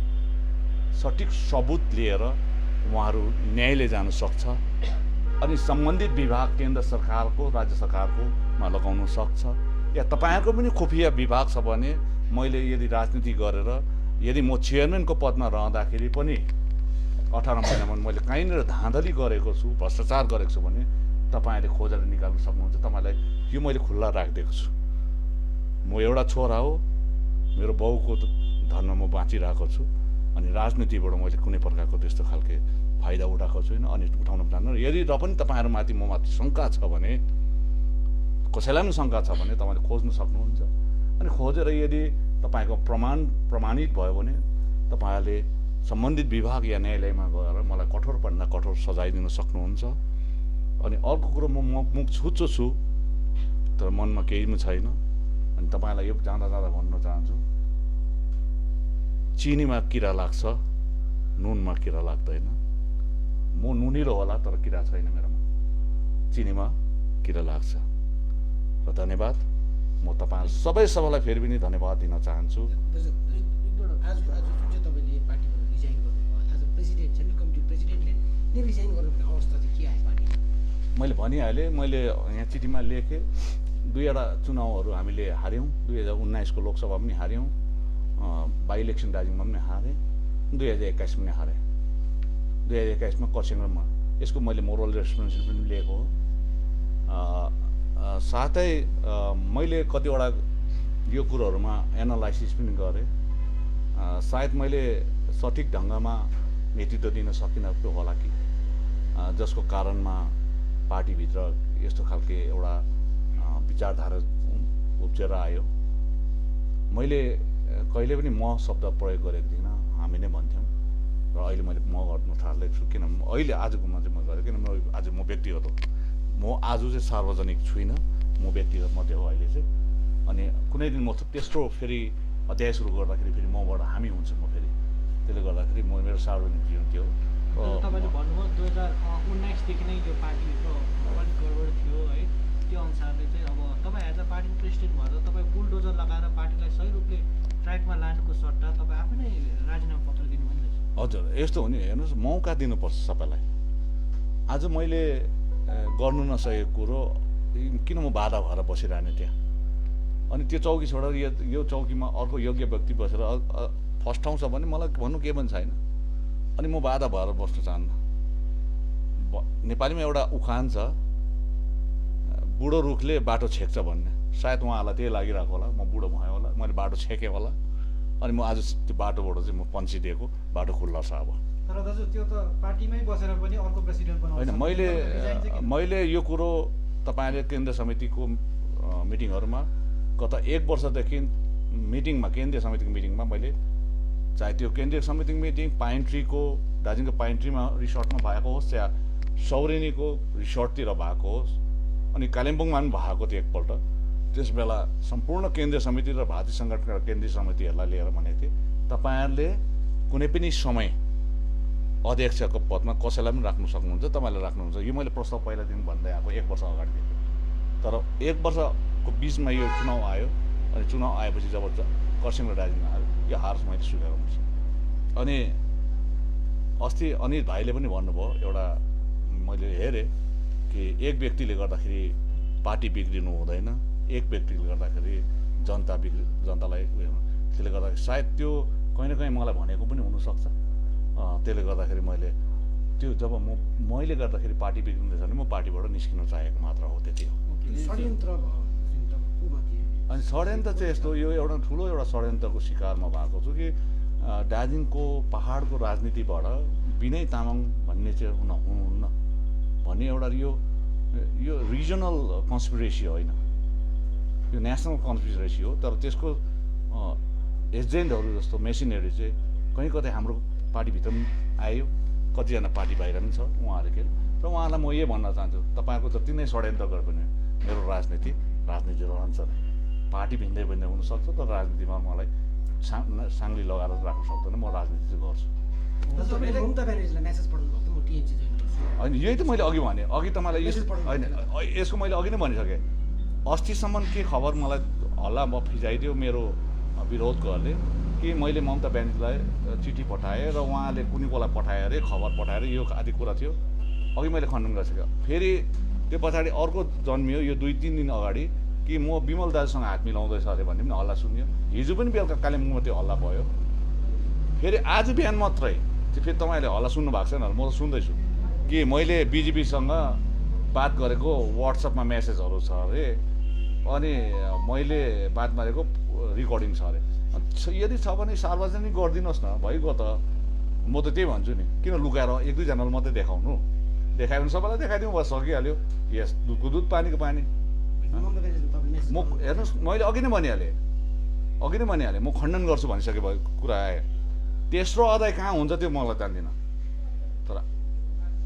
सठिक सबुत लिएर उहाँहरू न्यायले जान सक्छ अनि सम्बन्धित विभाग केन्द्र सरकारको, राज्य सरकारकोमा लगाउन सक्छ। या तपाईँहरूको पनि खुफिया विभाग छ भने मैले यदि राजनीति गरेर यदि म चेयरम्यानको पदमा रहँदाखेरि पनि 18 महिनामा मैले कहीँनिर धाँधली गरेको छु, भ्रष्टाचार गरेको छु भने तपाईँहरूले खोजेर निकाल्न सक्नुहुन्छ। तपाईँलाई यो मैले खुल्ला राखिदिएको छु। म एउटा छोरा हो, मेरो बाउको धनमा म बाँचिरहेको छु अनि राजनीतिबाट मैले कुनै प्रकारको त्यस्तो खालके फाइदा उठाएको छुइनँ अनि उठाउन चाहन्न। यदि र पनि तपाईँहरूमाथि ममाथि शङ्का छ भने, कसैलाई पनि शङ्का छ भने तपाईँले खोज्न सक्नुहुन्छ। अनि खोजेर यदि तपाईँको प्रमाणित भयो भने तपाईँहरूले सम्बन्धित विभाग या न्यायालयमा गएर मलाई कठोरभन्दा कठोर सजाय दिन सक्नुहुन्छ। अनि अर्को कुरो म मुख छुच्चो छु तर मनमा केही पनि छैन। अनि तपाईँलाई यो जाँदा भन्न चाहन्छु, चिनीमा किरा लाग्छ, नुनमा किरा लाग्दैन। म नुनिलो होला तर किरा छैन मेरोमा, चिनीमा किरा लाग्छ। र धन्यवाद। म तपाईँ सबैलाई फेरि पनि धन्यवाद दिन चाहन्छु। मैले भनिहालेँ, मैले यहाँ चिठीमा लेखेँ 2वटा चुनावहरू हामीले हार्यौँ। 2019 को लोकसभा पनि हार्यौँ, बाई इलेक्सन दार्जिलिङमा पनि हारेँ, 2021 पनि हारेँ। 2021 मा कसिङमा यसको मैले मोरल रेस्पोन्सिबिलिटी पनि लिएको हो। साथै मैले कतिवटा यो कुरोहरूमा एनालाइसिस पनि गरेँ। सायद मैले सठिक ढङ्गमा नेतृत्व दिन सकिनँ होला कि जसको कारणमा पार्टीभित्र यस्तो खालके एउटा विचारधारा उब्जेर आयो। मैले कहिले पनि म शब्द प्रयोग गरेको थिइनँ, हामी नै भन्थ्यौँ र अहिले मैले म गर्नु थालेको छु। किन अहिले आजकोमा चाहिँ म गरेँ, किन आज म व्यक्तिगत हो, म आज चाहिँ सार्वजनिक छुइनँ, म व्यक्तिगत मात्रै हो अहिले चाहिँ। अनि कुनै दिन म त्यस्तो फेरि अध्याय सुरु गर्दाखेरि फेरि मबाट हामी हुन्छ म फेरि, त्यसले गर्दाखेरि म मेरो सार्वजनिक जीवन थियो। तपाईँले भन्नुभयो 2019 देखि नै यो पार्टीभित्र अलिक गडबड थियो है, त्यो अनुसारले चाहिँ अब तपाईँ एज अ पार्टीको प्रेसिडेन्ट भएर तपाईँ बुलडोजर लगाएर पार्टीलाई सही रूपले ट्र्याकमा लानुको सट्टा तपाईँ आफै नै राजीनामा पत्र दिनुभयो नि। हजुर, यस्तो हो नि, हेर्नुहोस्, मौका दिनुपर्छ सबैलाई। आज मैले गर्नु नसकेको कुरो किन म बाधा भएर बसिरहने त्यहाँ, अनि त्यो चौकी छोडेर यो चौकीमा अर्को योग्य व्यक्ति बसेर फर्स्ट ठाउँ छ भने मलाई भन्नु के पनि छैन, अनि म बाधा भएर बस्न चाहन्न। नेपालीमा एउटा उखान छ, बुढो रुखले बाटो छेक्छ भन्ने, सायद उहाँहरूलाई त्यही लागिरहेको होला, म बुढो भएँ होला, मैले बाटो छेकेँ होला, अनि म आज त्यो बाटोबाट चाहिँ म पन्सिदिएको, बाटो खुल्ला छ अब। तर दाजु त्यो त पार्टीमै बसेर पनि अर्को प्रेसिडेन्ट बनाउँछ होइन, मैले यो कुरो तपाईँले केन्द्रीय समितिको मिटिङहरूमा गत 1 वर्षदेखि मिटिङमा, केन्द्रीय समितिको मिटिङमा मैले चाहे त्यो केन्द्रीय समितिको मिटिङ पाइन ट्रीको, दार्जिलिङको पाइन ट्रीमा रिसोर्टमा भएको होस् या सौरेनीको रिसोर्टतिर भएको होस्, अनि कालिम्पोङमा पनि भएको थियो एकपल्ट, त्यस बेला सम्पूर्ण केन्द्रीय समिति र भारतीय सङ्गठनका केन्द्रीय समितिहरूलाई लिएर भनेको थिएँ, तपाईँहरूले कुनै पनि समय अध्यक्षको पदमा कसैलाई पनि राख्नु सक्नुहुन्छ, तपाईँले राख्नुहुन्छ। यो मैले प्रस्ताव पहिला दिन भन्दै आएको 1 वर्ष अगाडि दिएको, तर 1 वर्षको बिचमा यो चुनाव आयो, अनि चुनाव आएपछि जब खरसाङ र दार्जिलिङ आयो, यो हार मैले स्वीकार गर्छु। अनि अस्ति अनित भाइले पनि भन्नुभयो, एउटा मैले हेरेँ कि एक व्यक्तिले गर्दाखेरि पार्टी बिग्रिनु हुँदैन, एक व्यक्तिले गर्दाखेरि जनतालाई त्यसले गर्दाखेरि सायद त्यो कहीँ न कहीँ मलाई भनेको पनि हुनसक्छ। त्यसले गर्दाखेरि मैले त्यो जब मैले गर्दाखेरि पार्टी बिग्रिँदैछ भने म पार्टीबाट निस्किन चाहेको मात्र हो, त्यति हो। अनि षड्यन्त्र चाहिँ यस्तो, यो एउटा ठुलो एउटा षड्यन्त्रको शिकारमा भएको छु कि दार्जिलिङको पहाडको राजनीतिबाट विनय तामाङ भन्ने चाहिँ हुनुहुन्न भन्ने एउटा यो रिजनल कन्स्पिरेसी होइन, यो नेसनल कन्स्पिरेसी हो। तर त्यसको एजेन्टहरू जस्तो मेसिनरी चाहिँ कहीँ कतै हाम्रो पार्टीभित्र पनि आयो, कतिजना पार्टी बाहिर पनि छ उहाँहरूले। र उहाँलाई म यही भन्न चाहन्छु, तपाईँको जति नै षड्यन्त्र गरे पनि मेरो राजनीति रहन्छ नै। पार्टी भिन्दै भिन्दै हुनसक्छ, तर राजनीतिमा मलाई साङ्ली लगाएर राख्नु सक्दैन, म राजनीति चाहिँ गर्छु। होइन, यही त मैले अघि भने, अघि तपाईँलाई होइन यसको मैले अघि नै भनिसकेँ। अस्तिसम्म के खबर मलाई हल्ला फिजाइदियो मेरो विरोधकोहरूले कि मैले ममता ब्यानर्जीलाई चिठी पठाएँ र उहाँले कुनै कोलाई पठाए अरे, खबर पठाएर यो आदि कुरा थियो। अघि मैले खण्डन गरिसकेँ। फेरि त्यो पछाडि अर्को जन्मियो यो 2-3 दिन अगाडि कि म विमल दाजुसँग हात मिलाउँदैछ अरे भन्ने पनि हल्ला सुन्यो। हिजो पनि बेलुका कालिम्पोङमा त्यो हल्ला भयो। फेरि आज बिहान मात्रै फेरि तपाईँहरूले हल्ला सुन्नु भएको छैन, म त सुन्दैछु कि मैले बिजेपीसँग बात गरेको वाट्सएपमा मेसेजहरू छ अरे, अनि मैले बात मारेको रेकर्डिङ छ अरे। यदि छ भने सार्वजनिक गरिदिनुहोस् न, भइगयो त। म त त्यही भन्छु नि, किन लुकाएर 1-2जनालाई मात्रै देखाउनु, देखायो भने सबैलाई देखाइदिउँ, बस सकिहाल्यो। यस दुधको दुध पानीको पानी। म हेर्नुहोस्, मैले अघि नै भनिहालेँ, म खण्डन गर्छु भनिसके भयो कुरा आयो। तेस्रो अध्याय कहाँ हुन्छ त्यो मलाई जान्दिनँ, तर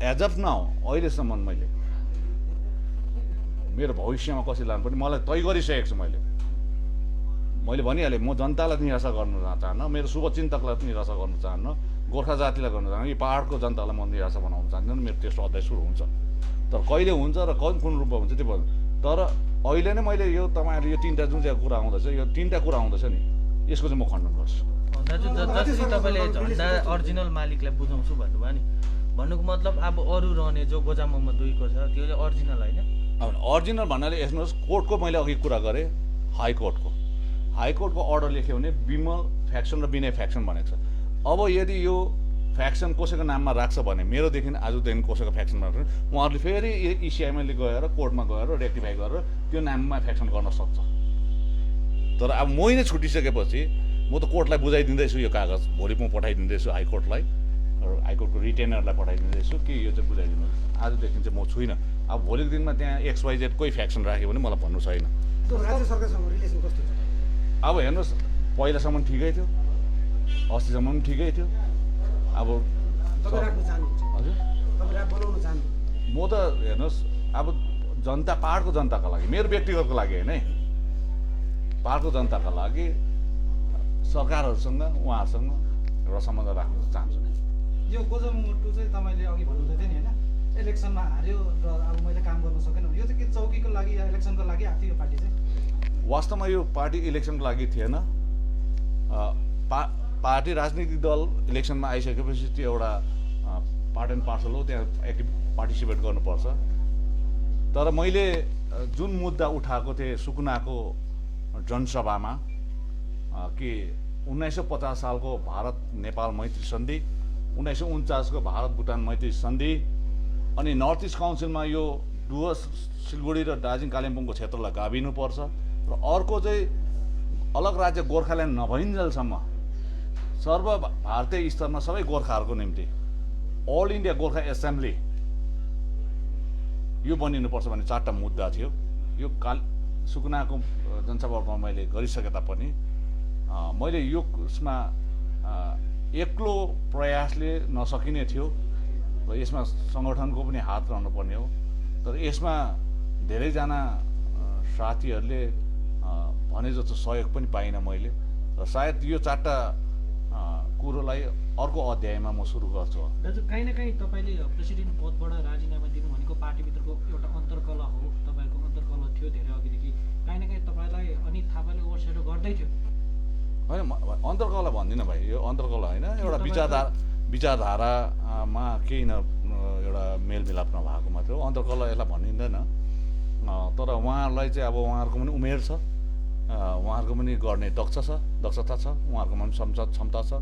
एज अफ नाउ अहिलेसम्म मैले मेरो भविष्यमा कसरी लानुपर्ने मलाई तय गरिसकेको छु। मैले भनिहालेँ, म जनतालाई निराशा गर्नु चाहन्न, मेरो शुभचिन्तकलाई पनि निराशा गर्नु चाहन्न, गोर्खा जातिलाई गर्नु चाहन्न, यो पाहाडको जनतालाई म निराशा बनाउनु चाहन्न। मेरो तेस्रो अध्याय सुरु हुन्छ, तर कहिले हुन्छ र कुन रूपमा हुन्छ त्यो भन्नु। तर अहिले नै मैले यो तपाईँहरूले यो 3टा जुन चाहिँ कुरा आउँदैछ, यो 3टा कुरा आउँदैछ नि, यसको चाहिँ म खण्डन गर्छु। दाजु जसरी तपाईँले झन्डा अरिजिनल मालिकलाई बुझाउँछु भन्नुभयो नि, भन्नुको मतलब अब अरू रहने जो गोजा मोहम्मद 2 को छ त्यो चाहिँ अरिजिनल होइन? अब अरिजिनल भन्नाले हेर्नुहोस्, कोर्टको मैले अघि कुरा गरेँ, हाइकोर्टको अर्डर लेख्यो भने विमल फ्याक्सन र विनय फ्याक्सन भनेको छ। अब यदि यो फ्याक्सन कसैको नाममा राख्छ भने मेरोदेखि आजदेखि कसैको फ्याक्सन राख्छ, उहाँहरूले फेरि इसिआईमा गएर कोर्टमा गएर रेक्टिफाई गरेर त्यो नाममा फ्याक्सन गर्न सक्छ। तर अब मैले छुटिसकेपछि म त कोर्टलाई बुझाइदिँदैछु, यो कागज भोलि म पठाइदिँदैछु हाइकोर्टलाई, हाइकोर्टको रिटेनरलाई पठाइदिँदैछु कि यो चाहिँ बुझाइदिनु। आजदेखि चाहिँ म छुइनँ। अब भोलिको दिनमा त्यहाँ XYZ कोही फ्याक्सन राख्यो भने मलाई भन्नु छैन। राज्य सरकारसँग रिलेसन कस्तो छ? अब हेर्नुहोस्, पहिलासम्म ठिकै थियो, अस्तिसम्म पनि ठिकै थियो। अब हजुर म त हेर्नुहोस्, अब जनता, पाहाडको जनताको लागि, मेरो व्यक्तिगतको लागि होइन है, पाहाडको जनताको लागि सरकारहरूसँग उहाँहरूसँग एउटा सम्बन्ध राख्न चाहन्छु। यो गोजा मोहम्मद 2 चाहिँ तपाईँले अघि भन्नुहुँदै थियो नि होइन, इलेक्सनमा हार्यो र अब मैले काम गर्न सकेन, यो चाहिँ के चौकीको लागि या इलेक्सनको लागि आएको थियो यो पार्टी चाहिँ? वास्तवमा यो पार्टी इलेक्सनको लागि थिएन। पार्टी राजनीतिक दल इलेक्सनमा आइसकेपछि त्यो एउटा पार्ट एन्ड पार्सल हो, त्यहाँ पार्टिसिपेट गर्नुपर्छ। तर मैले जुन मुद्दा उठाएको थिएँ सुकुनाको जनसभामा कि 1950 सालको भारत नेपाल मैत्री सन्धि, 1949 को भारत भुटान मैत्री सन्धि, अनि नर्थ इस्ट काउन्सिलमा यो डुवर्स सिलगढी र दार्जिलिङ कालिम्पोङको क्षेत्रलाई गाभिनुपर्छ र अर्को चाहिँ अलग राज्य गोर्खाल्यान्ड नभइन्जेलसम्म सर्वभारतीय स्तरमा सबै गोर्खाहरूको निम्ति अल इन्डिया गोर्खा एसेम्ब्ली यो बनिनुपर्छ भन्ने 4टा मुद्दा थियो। यो सुकुनाको जनसभामा मैले गरिसके तापनि मैले यो उसमा एक्लो प्रयासले नसकिने थियो र यसमा सङ्गठनको पनि हात रहनुपर्ने हो। तर यसमा धेरैजना साथीहरूले भने जस्तो सहयोग पनि पाइनँ मैले र सायद यो 4टा कुरोलाई अर्को अध्यायमा म सुरु गर्छु। दाजु काहीँ न काहीँ तपाईँले प्रेसिडेन्ट पदबाट राजीनामा दिनु भनेको पार्टीभित्रको एउटा अन्तर्कलह हो, तपाईँको अन्तर्कलह थियो धेरै अघिदेखि। काहीँ न काहीँ तपाईँलाई अनित थापाले ओभरसेडो गर्दै थियो होइन? अन्तर्कलह भन्दिनँ भाइ, यो अन्तर्कलह होइन, एउटा विचारधारामा केही न एउटा मेलमिलाप नभएको मात्रै हो। अन्तर्कलह यसलाई भनिँदैन। तर उहाँहरूलाई चाहिँ अब उहाँहरूको पनि उमेर छ, उहाँहरूको पनि गर्ने दक्षता छ, उहाँहरूको पनि क्षमता छ।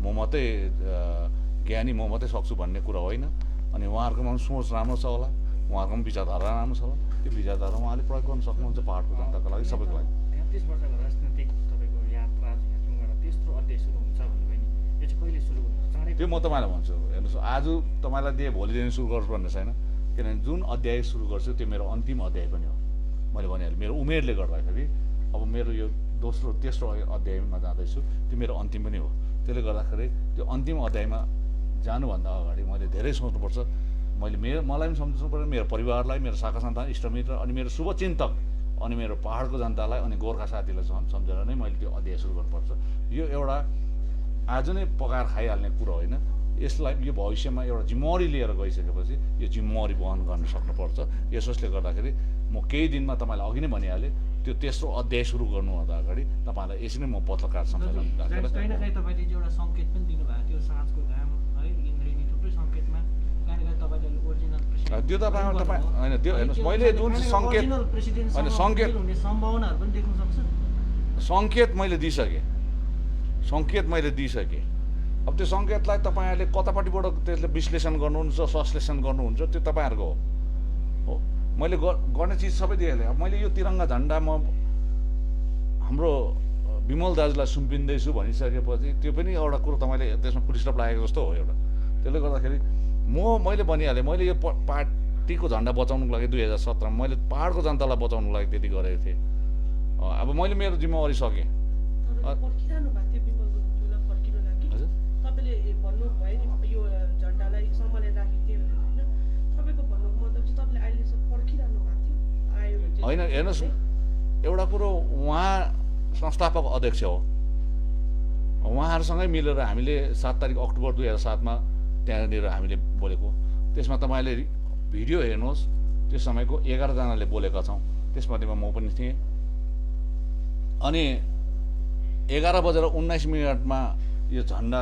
म मात्रै ज्ञानी, म मात्रै सक्छु भन्ने कुरा होइन। अनि उहाँहरूको पनि सोच राम्रो छ होला, उहाँहरूको पनि विचारधारा राम्रो छ होला। त्यो विचारधारा उहाँले प्रयोग गर्न सक्नुहुन्छ पहाडको जनताको लागि, सबैको लागि। 33 वर्षको राजनैतिक तपाईँको यात्रा झ्याचुङबाट तेस्रो अध्याय सुरु हुन्छ भन्नुभयो नि, यो चाहिँ कहिले सुरु हुन्छ? चाँडै त्यो म तपाईँलाई भन्छु। हेर्नुहोस्, आज तपाईँलाई दिए भोलिदेखि सुरु गर्छु भन्ने छैन, किनभने जुन अध्याय सुरु गर्छु त्यो मेरो अन्तिम अध्याय पनि हो। मैले भनिहालेँ, मेरो उमेरले गर्दाखेरि अब मेरो यो दोस्रो तेस्रो अध्यायमा जाँदैछु, त्यो मेरो अन्तिम पनि हो। त्यसले गर्दाखेरि त्यो अन्तिम अध्यायमा जानुभन्दा अगाडि मैले धेरै सोच्नुपर्छ। मैले मलाई पनि सम्झनु पर्यो, मेरो परिवारलाई, मेरो शाखा सन्तान, इष्टमित्र, अनि मेरो शुभचिन्तक, अनि मेरो पहाडको जनतालाई, अनि गोर्खा साथीलाई सम्झेर नै मैले त्यो अध्याय सुरु गर्नुपर्छ। यो एउटा आज नै पकाएर खाइहाल्ने कुरो होइन। यसलाई यो भविष्यमा एउटा जिम्मेवारी लिएर गइसकेपछि यो जिम्मेवारी वहन गर्न सक्नुपर्छ। यसोस्ले गर्दाखेरि म केही दिनमा तपाईँलाई अघि नै भनिहालेँ, त्यो तेस्रो अध्याय सुरु गर्नुभन्दा अगाडि तपाईँलाई यसरी नै म पत्रकार सम्मेलन राखेर काहीँ न काहीँ तपाईँले एउटा सङ्केत पनि दिनुभएको थियो, साँझको घाम है, इन्द्रेणी, थुप्रै सङ्केतमा काहीँ न काहीँ तपाईँले ओरिजिनल प्रेसिडेन्ट त्यो तपाईँ होइन, त्यो हेर्नुहोस्, मैले जुन सङ्केत होइन, सङ्केत हुने सम्भावनाहरू पनि देख्न सक्छ। सङ्केत मैले दिइसकेँ। अब त्यो सङ्केतलाई तपाईँहरूले कतापट्टिबाट त्यसले विश्लेषण गर्नुहुन्छ, संश्लेषण गर्नुहुन्छ, त्यो तपाईँहरूको हो। मैले गर्ने चिज सबै दिइहालेँ। अब मैले यो तिरङ्गा झन्डा म हाम्रो विमल दाजुलाई सुम्पिँदैछु भनिसकेपछि त्यो पनि एउटा कुरो तपाईँले त्यसमा पुलिस स्टप लागेको जस्तो हो एउटा। त्यसले गर्दाखेरि मैले भनिहालेँ, मैले यो पार्टीको झन्डा बचाउनुको लागि 2017मा मैले पहाडको जनतालाई बचाउनुको लागि त्यति गरेको थिएँ। अब मैले मेरो जिम्मेवारी सकेँ। पर्खिरहनु भएको थियो विमल गुरुङज्यूलाई फर्किनु लागि। तपाईँले भन्नुभयो नि यो झन्डालाई सम्हालेर राखेको थियो होइन? तपाईँको भन्नुको मतलब चाहिँ तपाईँले अहिलेसम्म पर्खिरहनु भएको थियो आयो भने? होइन, हेर्नुहोस्, एउटा कुरो उहाँ संस्थापक अध्यक्ष हो, उहाँहरूसँगै मिलेर हामीले 7 तारिक अक्टोबर 2007मा त्यहाँनिर हामीले बोलेको। त्यसमा तपाईँले भिडियो हेर्नुहोस्, त्यो समयको 11 जनाले बोलेका छौँ, त्यसमध्येमा म पनि थिएँ। अनि 11:19 यो झन्डा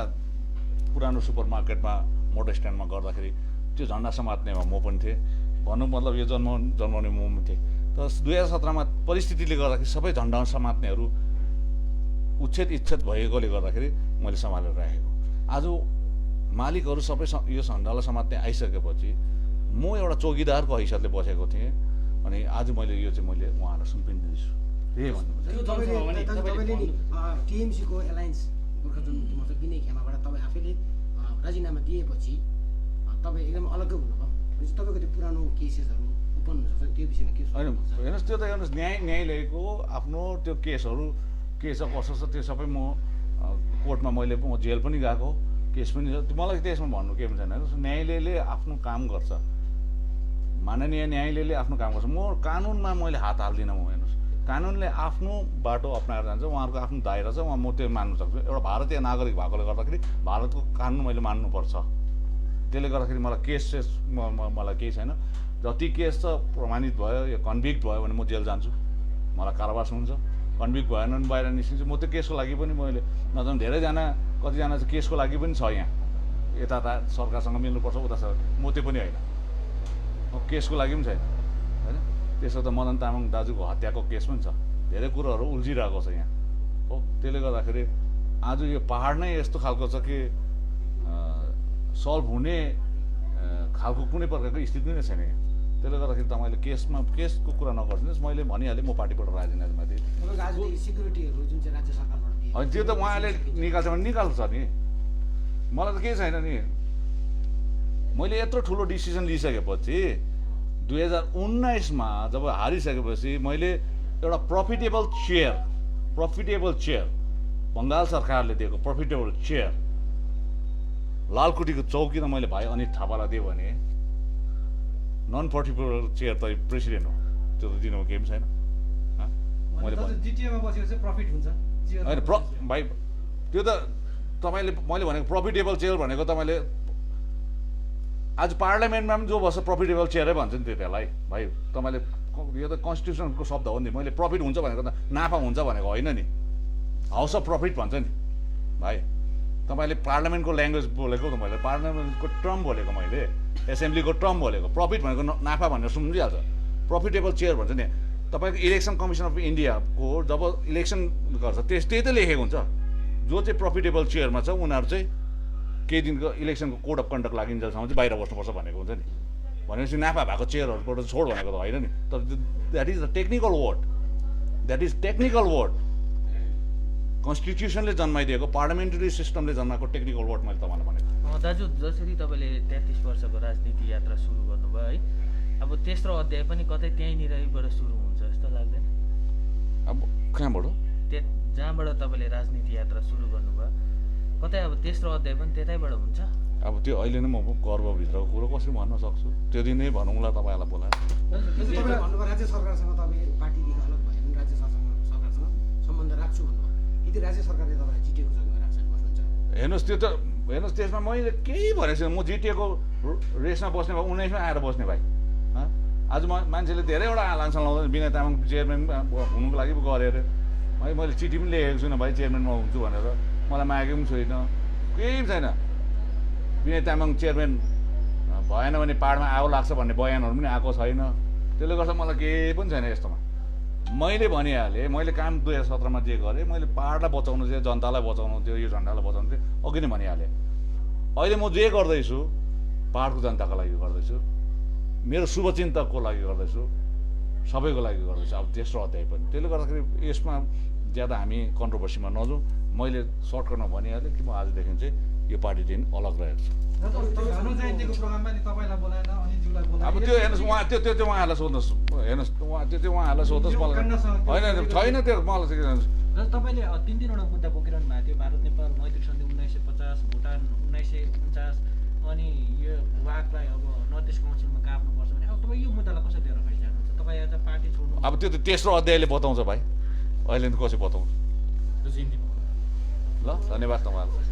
पुरानो सुपर मार्केटमा मोटर स्ट्यान्डमा गर्दाखेरि त्यो झन्डा समात्नेमा म पनि थिएँ। भन्नु मतलब यो जन्माउने म पनि थिएँ। तर 2017मा परिस्थितिले गर्दाखेरि सबै झन्डा समात्नेहरू इच्छेद भएकोले गर्दाखेरि मैले सम्हालेर राखेको। आज मालिकहरू सबै यो झन्डालाई समात्ने आइसकेपछि म एउटा चौकीदारको हैसियतले बसेको थिएँ। अनि आज मैले उहाँहरूलाई सुम्पिँदैछु, त्यही भन्नु। टिएमसीको एलायन्स गोर्खा जनमुक्ति मोर्चा विनय खेमाबाट तपाईँ आफैले राजीनामा दिएपछि तपाईँ एकदम अलग्गै हुनुभयो। तपाईँको त्यो पुरानो केसेसहरू ओपन हुन सक्छ, त्यो विषयमा के होइन, हेर्नुहोस्, त्यो त हेर्नुहोस्, न्यायालयको आफ्नो त्यो केसहरू के छ कसो छ त्यो सबै म कोर्टमा म जेल पनि गएको, केस पनि छ। मलाई त्यसमा भन्नु केही पनि छैन। हेर्नुहोस्, न्यायालयले आफ्नो काम गर्छ, माननीय न्यायालयले आफ्नो काम गर्छ। म कानुनमा मैले हात हाल्दिनँ। हेर्नुहोस्, कानुनले आफ्नो बाटो अप्नाएर जान्छ, उहाँहरूको आफ्नो दायरा छ, म त्यो मान्नु सक्छु। एउटा भारतीय नागरिक भएकोले गर्दाखेरि भारतको कानुन मैले मान्नुपर्छ। त्यसले गर्दाखेरि मलाई केस मलाई केही छैन। जति केस छ प्रमाणित भयो, यो कन्भिक्ट भयो भने म जेल जान्छु, मलाई कारावास हुन्छ। कन्भिक्ट भएन भने बाहिर निस्किन्छु। म त्यो केसको लागि पनि मैले नजानु, धेरैजना कतिजना चाहिँ केसको लागि पनि छ यहाँ, यता सरकारसँग मिल्नुपर्छ, उता म त्यो पनि होइन। केसको लागि पनि छैन होइन। त्यसो त मदन तामाङ दाजुको हत्याको केस पनि छ, धेरै कुरोहरू उल्झिरहेको छ यहाँ हो। त्यसले गर्दाखेरि आज यो पहाड नै यस्तो खालको छ कि सल्भ हुने खालको कुनै प्रकारको स्थिति नै छैन यहाँ। त्यसले गर्दाखेरि तपाईँले केसको कुरा नगरिदिनुहोस्, मैले भनिहालेँ म पार्टीबाट राजीनामा दिएँ। तपाईँको आजदेखि सिक्युरिटीहरू जुन चाहिँ राज्य सरकारबाट दिए अनि त्यो त उहाँले निकाल्छ भने निकाल्छ नि, मलाई त केही छैन नि। मैले यत्रो ठुलो डिसिजन लिइसकेपछि 2019मा जब हारिसकेपछि मैले एउटा प्रफिटेबल चेयर बङ्गाल सरकारले दिएको प्रफिटेबल चेयर लालकुटीको चौकी त मैले भाइ अनित थापालाई दिएँ भने नन प्रफिटेबल चेयर त प्रेसिडेन्ट हो, त्यो त दिनुमा केही पनि छैन। मैले जिटिएमा बसेको चाहिँ प्रफिट हुन्छ होइन भाइ त्यो त तपाईँले मैले भनेको प्रफिटेबल चेयर भनेको तपाईँले आज पार्लियामेन्टमा पनि जो बस्छ प्रफिटेबल चेयरै भन्छ नि त्यसलाई भाइ। तपाईँले यो त कन्स्टिट्युसनको शब्द हो नि, मैले प्रफिट हुन्छ भनेको त नाफा हुन्छ भनेको होइन नि, हाउस अफ प्रफिट भन्छ नि भाइ। तपाईँले पार्लियामेन्टको ल्याङ्ग्वेज बोलेको त मैले, पार्लियामेन्टको टर्म बोलेको मैले, एसेम्ब्लीको टर्म बोलेको। प्रफिट भनेको नाफा भनेर सुनिहाल्छ, प्रफिटेबल चेयर भन्छ नि। तपाईँको इलेक्सन कमिसन अफ इन्डियाको जब इलेक्सन गर्छ त्यही त लेखेको हुन्छ, जो चाहिँ प्रफिटेबल चेयरमा छ उनीहरू चाहिँ केही दिनको इलेक्सनको कोड अफ कन्डक्ट लागिन्जेलसम्म चाहिँ बाहिर बस्नुपर्छ भनेको हुन्छ नि। भनेपछि नाफा भएको चेयरहरूबाट छोड भनेको त होइन नि। तर that is the technical word, कन्स्टिट्युसनले जन्माइदिएको, पार्लियामेन्टरी सिस्टमले जन्माएको टेक्निकल वर्ड मैले तपाईँलाई भनेको। दाजु, जसरी तपाईँले 33 वर्षको राजनीति यात्रा सुरु गर्नुभयो है, अब तेस्रो अध्याय पनि कतै त्यहीँनिरबाट सुरु हुन्छ जस्तो लाग्दैन? अब कहाँबाट जहाँबाट तपाईँले राजनीति यात्रा सुरु गर्नुभयो कतै अब तेस्रो अध्याय पनि त्यतैबाट हुन्छ? अब त्यो अहिले नै म गर्वभित्रको कुरो कसरी भन्न सक्छु, त्यो दिन नै भनौँला तपाईँलाई बोलाएर। तपाईँले भन्नुभयो राज्य सरकारसँग तपाईँ पार्टीदेखि अलग भए पनि राज्य सरकारसँग सम्बन्ध राख्छु भन्नुभयो। यदि राज्य सरकारले तपाईँलाई जिटिएको जग्गामा राख्छ भने बस्नुहुन्छ? हेर्नुहोस् त्यो त हेर्नुहोस्, त्यसमा मैले केही भनेको छैन। म जिटिएको रेसमा बस्ने भए 19मा आएर बस्ने भाइ। आज मान्छेले धेरैवटा आलाङ्सा लाउँदैन, विनय तामाङ चेयरम्यान हुनुको लागि पो गरे अरे। मैले चिठी पनि लेखेको छुइनँ भाइ चेयरम्यान म हुन्छु भनेर, मलाई मागेको पनि छैन, केही पनि छैन। विनय तामाङ चेयरम्यान भएन भने पाहाडमा आगो लाग्छ भन्ने बयानहरू पनि आएको छैन। त्यसले गर्दा मलाई केही पनि छैन यस्तोमा। मैले भनिहालेँ, मैले काम 2017मा जे गरेँ, मैले पाहाडलाई बचाउनु थियो, जनतालाई बचाउनु थियो, यो झन्डालाई बचाउनु थियो, अघि नै भनिहालेँ। अहिले म जे गर्दैछु पाहाडको जनताको लागि गर्दैछु, मेरो शुभचिन्तकको लागि गर्दैछु, सबैको लागि गर्दैछु। अब तेस्रो अध्याय पनि त्यसले गर्दाखेरि यसमा ज्यादा हामी कन्ट्रोभर्सीमा नजाउँ। मैले सर्टकटमा भनिहालेँ कि म आजदेखि चाहिँ यो पार्टीदेखि अलग रहेको छु। भानु जयन्तीको प्रोग्राममा नि तपाईँलाई बोलाएन, अनितज्यूलाई बोलाएन। अब त्यो हेर्नुहोस्, उहाँ त्यो उहाँहरूलाई सोध्नुहोस्, हेर्नुहोस् त्यो उहाँहरूलाई सोध्नुहोस्, मलाई होइन छैन त्यो मलाई चाहिँ। र तपाईँले 3-3वटा मुद्दा बोकिरहनु भएको थियो, भारत नेपाल मैत्री सन्धि 1950, भुटान 1949, अनि यो वाकलाई अब नर्थ इस्ट काउन्सिलमा गाप्नुपर्छ भने अब तपाईँ यो मुद्दालाई कसरी लिएर अगाडि जानुहुन्छ? तपाईँ आज पार्टी छोड्नु अब त्यो त तेस्रो अध्यायले बताउँछ भाइ, अहिले त कसरी बताउँछ। ल धन्यवाद तपाईँहरूलाई।